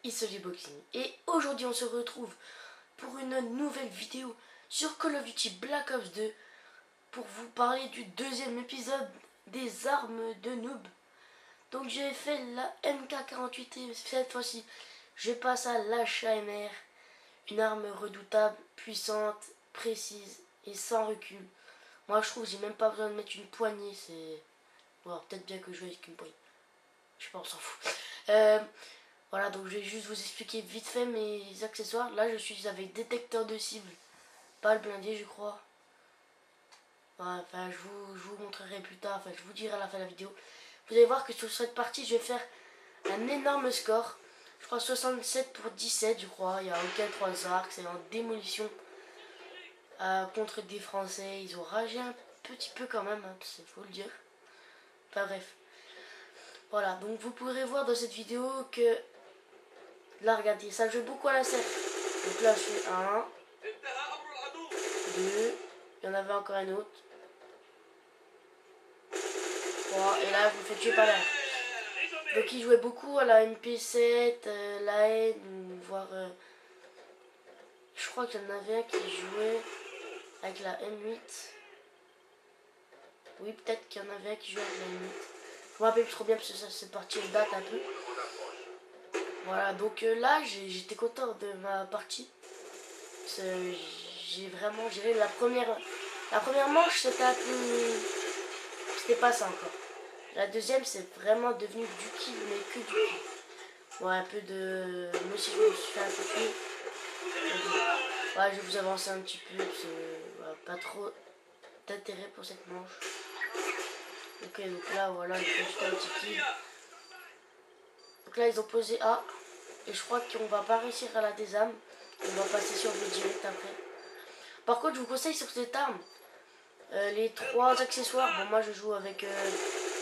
Isolé Boxing et aujourd'hui on se retrouve pour une nouvelle vidéo sur Call of Duty Black Ops 2 pour vous parler du deuxième épisode des armes de noob. Donc j'ai fait la MK48 et cette fois-ci je passe à l'HAMR, une arme redoutable, puissante, précise et sans recul. Moi je trouve que j'ai même pas besoin de mettre une poignée, c'est... Bon, peut-être bien que je joue avec une poignée. Je sais pas, on s'en fout. Voilà, donc je vais juste vous expliquer vite fait mes accessoires. Là, je suis avec détecteur de cible, pas le blindé, je crois. Enfin, je vous montrerai plus tard, enfin, je vous dirai à la fin de la vidéo. Vous allez voir que sur cette partie, je vais faire un énorme score. Je crois 67 pour 17, je crois. Il y a aucun 3 arcs, c'est en démolition contre des Français. Ils ont ragé un petit peu quand même, hein, faut le dire. Enfin bref. Voilà, donc vous pourrez voir dans cette vidéo que... Là, regardez, ça joue beaucoup à la serre. Donc là, je fais 1, 2, il y en avait encore un autre. 3, et là, vous faites tuer par là. Donc il jouait beaucoup à la MP7, la N, voire... je crois qu'il y en avait un qui jouait avec la M8. Oui, peut-être qu'il y en avait un qui jouait avec la M8. Je me rappelle plus trop bien parce que ça, cette partie elle date un peu. Voilà, donc là, j'étais content de ma partie. J'ai vraiment géré la première manche, c'était un peu... C'était pas ça encore. La deuxième, c'est vraiment devenu du kill, mais que du kill. Bon, un peu de... Moi aussi, je me suis fait un peu kill. Ouais, je vais vous avancer un petit peu, parce que voilà, pas trop d'intérêt pour cette manche. Ok, donc là, voilà, il faut juste un petit kill. Donc là, ils ont posé A. Et je crois qu'on va pas réussir à la désarme. On va passer sur le direct après. Par contre, je vous conseille sur cette arme les 3 accessoires. Bon, moi je joue avec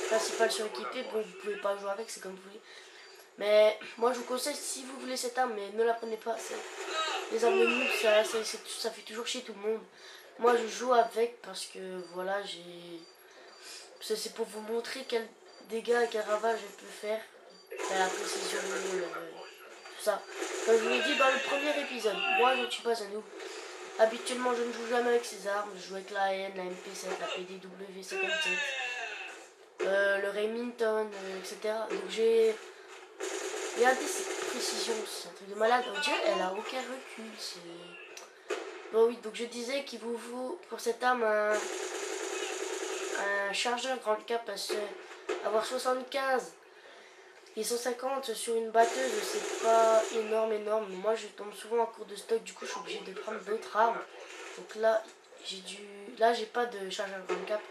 principal suréquipé. Bon, vous pouvez pas jouer avec, c'est comme vous voulez. Mais moi je vous conseille, si vous voulez cette arme, mais ne la prenez pas. Les armes de noob, ça fait toujours chier tout le monde. Moi je joue avec parce que voilà, c'est pour vous montrer quel dégâts et quel ravage elle peut faire. La précision, tout ça. Comme je vous l'ai dit dans le premier épisode, moi je ne suis pas un noob. Habituellement, je ne joue jamais avec ces armes. Je joue avec la N, la MP7, la PDW57, le Remington, etc. Donc j'ai... Regardez cette précision, c'est un truc de malade. On dirait elle a aucun recul. Bon oui, donc je disais qu'il vous faut pour cette arme un chargeur grand cap parce que avoir 75 et 150 sur une batteuse, c'est pas énorme. Moi, je tombe souvent en cours de stock, du coup, je suis obligée de prendre d'autres armes. Donc là, j'ai pas de chargeur grand cap.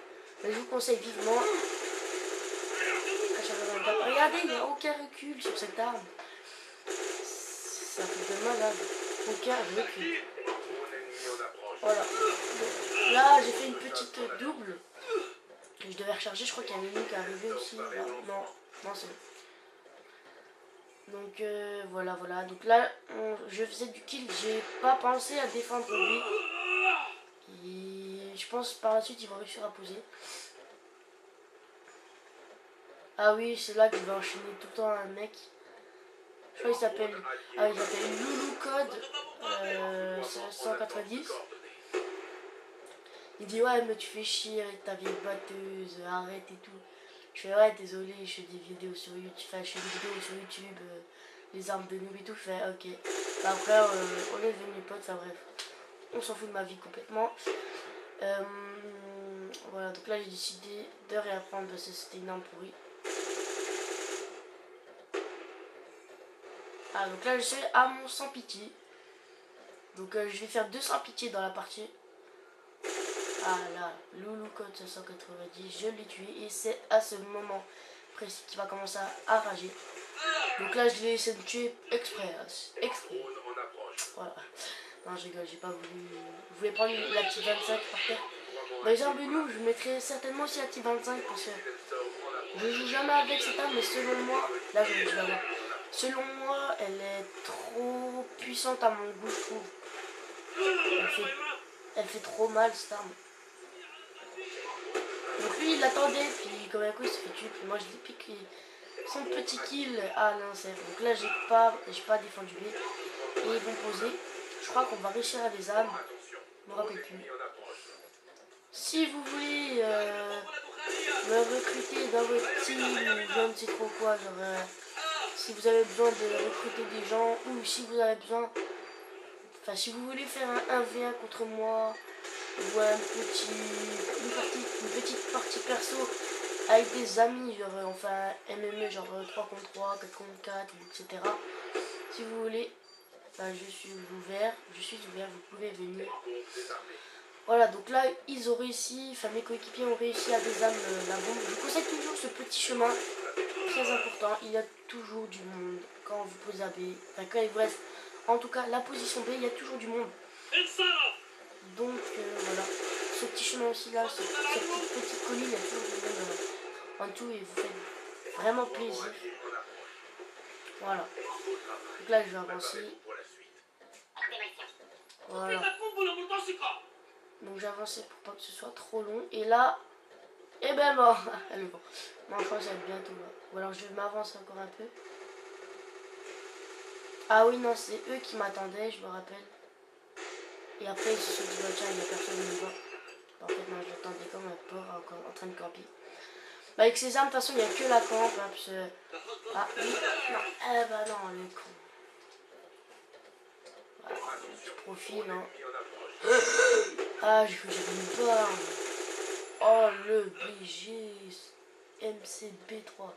Mais je vous conseille vivement un chargeur grand cap. Regardez, il n'y a aucun recul sur cette arme. Ça fait de malade. Aucun recul. Voilà. Donc, là, j'ai fait une petite double. Je devais recharger, je crois qu'il y a un ennemi qui est arrivé aussi. Là. Non, c'est bon. Donc voilà. Donc là, je faisais du kill. J'ai pas pensé à défendre lui. Et je pense par la suite, il va réussir à poser. Ah oui, c'est là que je vais enchaîner tout le temps un mec. Je crois qu'il s'appelle... Ah, il s'appelle Loulou Code 190. Il dit ouais, mais tu fais chier avec ta vieille batteuse, arrête et tout. Je fais ouais, désolé, je fais des vidéos sur YouTube, je fais des vidéos sur YouTube, les armes de noob et tout. Je fais ok. Après, on est devenus potes, enfin bref. On s'en fout de ma vie complètement. Voilà, donc là j'ai décidé de réapprendre parce que c'était une arme pourrie. Ah, donc là je suis à mon sans pitié. Donc je vais faire 200 pitié dans la partie. Ah là, Loulou Code 190, je l'ai tué et c'est à ce moment précis qu'il va commencer à rager. Donc là je l'ai essayé de tuer exprès. Voilà. Non, je rigole, j'ai pas voulu... Je voulais prendre la petite 25 par terre. Dans les armes de noob, je mettrais certainement aussi la petite 25 parce que je joue jamais avec cette arme, mais selon moi, là je vais la voir. Selon moi, elle est trop puissante à mon goût, je trouve. Elle fait trop mal cette arme. Donc lui il l'attendait, puis comme un coup il se fait tuer, puis moi je l'ai piqué. son petit kill à l'insert. Donc là, j'ai pas défendu B. Et ils vont poser. Je crois qu'on va réussir à des âmes. Je me rappelle plus. Si vous voulez me recruter dans votre team, je ne sais trop quoi, genre si vous avez besoin de recruter des gens ou si vous avez besoin, enfin si vous voulez faire un 1v1 contre moi ou une petite partie perso avec des amis, genre enfin MMA genre 3 contre 3, 4 contre 4, etc. Si vous voulez, enfin, je suis ouvert, vous pouvez venir. Voilà, donc là, ils ont réussi, enfin mes coéquipiers ont réussi à désarmer la bombe. Je vous conseille toujours ce petit chemin, très important. Il y a toujours du monde quand vous posez à B, enfin quand il vous reste, en tout cas la position B, il y a toujours du monde. Donc voilà, ce petit chemin aussi là, cette petite colline, il y a toujours du monde en tout et vous faites vraiment plaisir. Voilà, donc là je vais avancer. Voilà. Donc j'ai avancé pour pas que ce soit trop long. Et là, eh ben bon, allez bon. Moi je pense être bientôt là. Ou alors je m'avance encore un peu. Ah oui non, c'est eux qui m'attendaient, je me rappelle. Et après ils se sont dit bah tiens il n'y a personne qui me voit. En fait moi j'attendais comme un porc encore en train de camper. Bah avec ces armes de toute façon il n'y a que la camp. Hein, parce que... Ah oui, non, eh ben non le con. Voilà, je profile hein. Ah j'ai cru que j'avais une barre. Oh le BG MCB3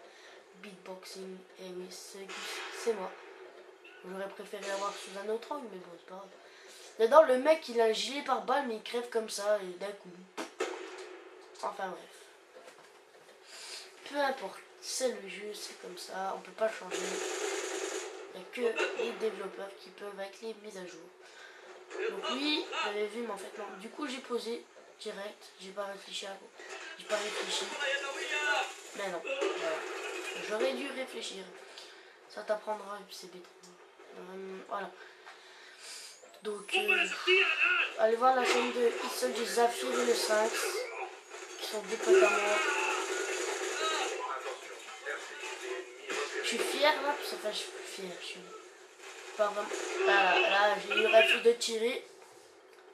Beatboxing. Et oui c'est moi. J'aurais préféré avoir sous un autre angle mais bon c'est pas grave. Dedans le mec il a un gilet par balle mais il crève comme ça et d'un coup. Enfin bref. Peu importe, c'est le jeu, c'est comme ça, on peut pas changer. Il n'y a que les développeurs qui peuvent avec les mises à jour. Donc oui, j'avais vu mais en fait non. Du coup j'ai posé direct, j'ai pas réfléchi mais non, voilà. J'aurais dû réfléchir. Ça t'apprendra UCB3. Voilà. Donc allez voir la chaîne de Issol des Zafir et le Sphinx qui sont des potes à moi. Je suis fier là, enfin je suis fier, je suis pas vraiment. Là j'ai eu le réflexe de tirer.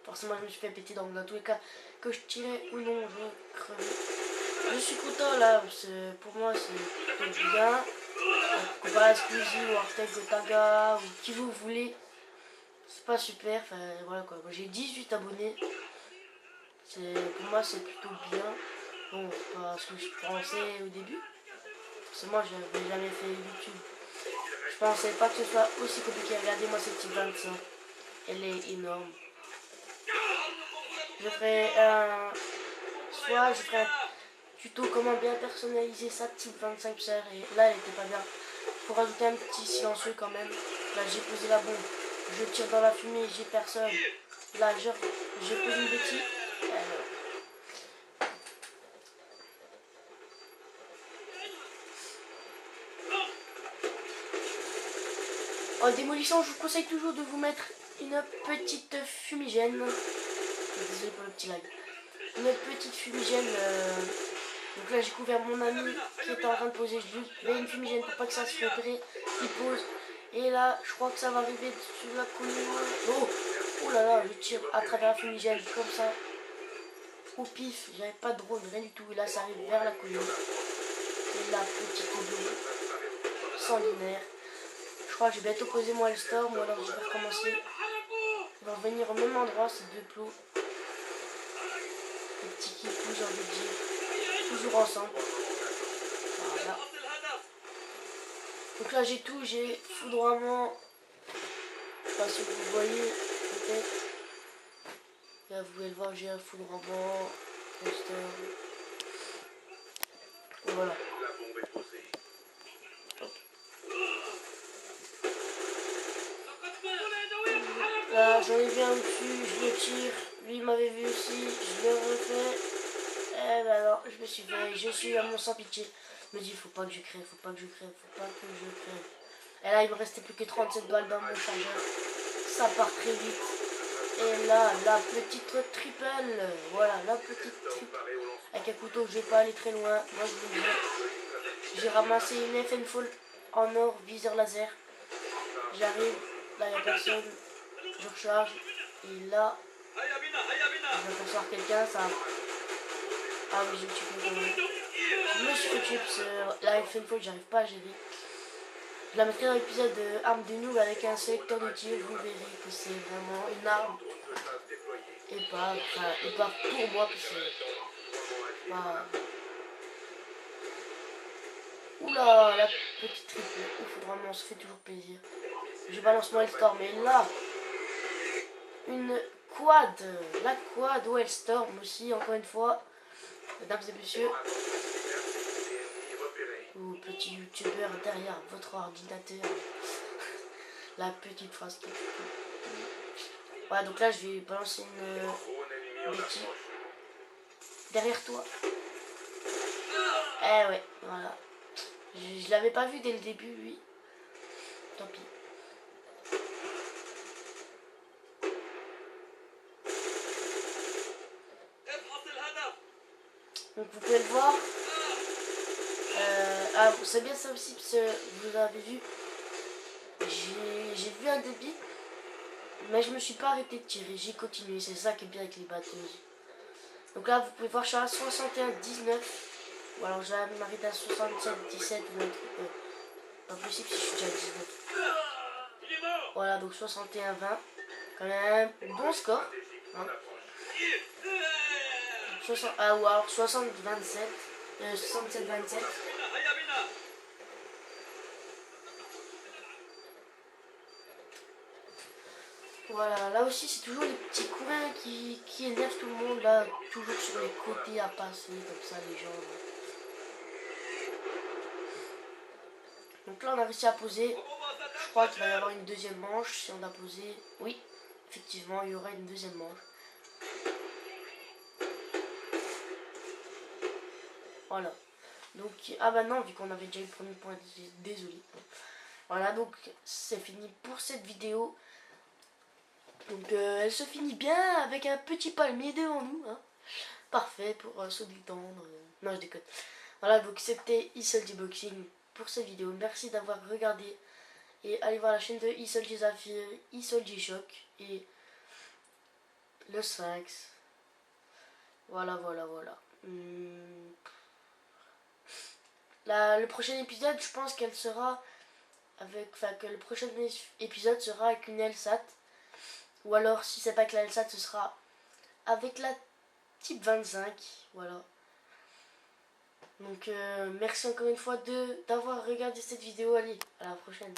Forcément je me suis fait péter donc dans tous les cas que je tirais ou non je crevais. Je suis content là, parce que pour moi c'est plutôt bien. Comparé à Squeezie ou Artec Gotaga ou qui vous voulez. C'est pas super, enfin voilà quoi. Moi j'ai 18 abonnés. Pour moi c'est plutôt bien. Bon, c'est pas ce que je pensais au début. Parce que moi j'avais jamais fait YouTube. Je pensais pas que ce soit aussi compliqué. Regardez-moi cette petite 25. Elle est énorme. Je ferai soit je ferai un tuto comment bien personnaliser sa petite 25 serre. Et là elle était pas bien. Faut rajouter un petit silencieux quand même. Là j'ai posé la bombe. Je tire dans la fumée, j'ai personne. Là j'ai posé une bêtise. En démolition, je vous conseille toujours de vous mettre une petite fumigène. Désolé pour le petit lag. Une petite fumigène. Donc là, j'ai couvert mon ami qui était en train de poser. Je lui mets une fumigène pour pas que ça se fait repérer. Il pose. Et là, je crois que ça va arriver sur la colline. Oh là là, je tire à travers la fumigène comme ça. Au pif, j'avais pas de drone, rien du tout. Et là, ça arrive vers la colline. Et la petite boule sanguinaire. Je crois que j'ai bientôt posé moi le storm, ou alors je vais recommencer. Ils vont revenir au même endroit, ces deux plots. Les petits qui poussent en budget. Toujours ensemble. Voilà. Donc là j'ai tout, j'ai foudroiement. Je sais pas si vous voyez, peut-être. Là vous pouvez le voir, j'ai un foudroiement. Voilà. Là, j'en ai vu un dessus, je le tire. Lui, il m'avait vu aussi, je le refais. Et ben alors, je me suis fait, je suis à mon sans pitié. Je me dis, faut pas que je crève, faut pas que je crève, faut pas que je crève. Et là, il me restait plus que 37 balles dans mon chargeur. Ça part très vite. Et là, la petite triple. Voilà, la petite triple. Avec un couteau, je vais pas aller très loin. Moi, je vous le dis. J'ai ramassé une FN Fall en or, viseur laser. J'arrive, là il n'y a personne. Je recharge. Et là, je vais apercevoir quelqu'un, ça. Ah oui, j'ai tué quelqu'un. Je me suis fait tuer parce que la FN Fall, j'arrive pas à gérer. Je la mettrai dans l'épisode de arme de noob avec un sélecteur de tir. Vous verrez que c'est vraiment une arme. Et pas pour moi, parce que c'est pas. Oula, la petite triple. Ouf, vraiment, on se fait toujours plaisir. Je balance moi Storm. Et là, une quad. La quad Storm aussi, encore une fois. Mesdames et messieurs. Ou petit youtubeur derrière votre ordinateur. La petite phrase qui. Voilà, donc là, je vais balancer une Betty. Derrière toi. Eh ouais, voilà. Je l'avais pas vu dès le début, lui. Tant pis. Donc vous pouvez le voir. C'est bien ça aussi, parce que vous avez vu. J'ai vu un débit. Mais je me suis pas arrêté de tirer. J'ai continué. C'est ça qui est bien avec les batteuses. Donc là, vous pouvez voir, je suis à 61-19. Ou alors je vais m'arrêter à 67-17 ou un truc. Pas possible si je suis déjà à 19. Voilà, donc 61-20. Quand même, bon score. Hein. Ou alors 60-27. 67-27. Voilà, là aussi c'est toujours les petits courants qui énervent tout le monde, là, toujours sur les côtés à passer, comme ça les gens. Donc là on a réussi à poser, je crois qu'il va y avoir une deuxième manche si on a posé, oui, effectivement il y aura une deuxième manche. Voilà, donc, ah bah non, vu qu'on avait déjà eu le premier point, désolé. Voilà, donc c'est fini pour cette vidéo. Donc elle se finit bien avec un petit palmier devant nous, hein. Parfait pour se détendre. Non, je déconne. Voilà, donc c'était Isoldi Boxing pour cette vidéo. Merci d'avoir regardé. Et allez voir la chaîne de Isoldi Zafir, Isoldi Shock et le Sphinx. Voilà, voilà, voilà. Le prochain épisode, je pense qu'elle sera avec. Enfin, que le prochain épisode sera avec une LSAT. Ou alors, si c'est pas avec la LSAT, ce sera avec la type 25. Voilà. Donc merci encore une fois d'avoir regardé cette vidéo. Allez, à la prochaine.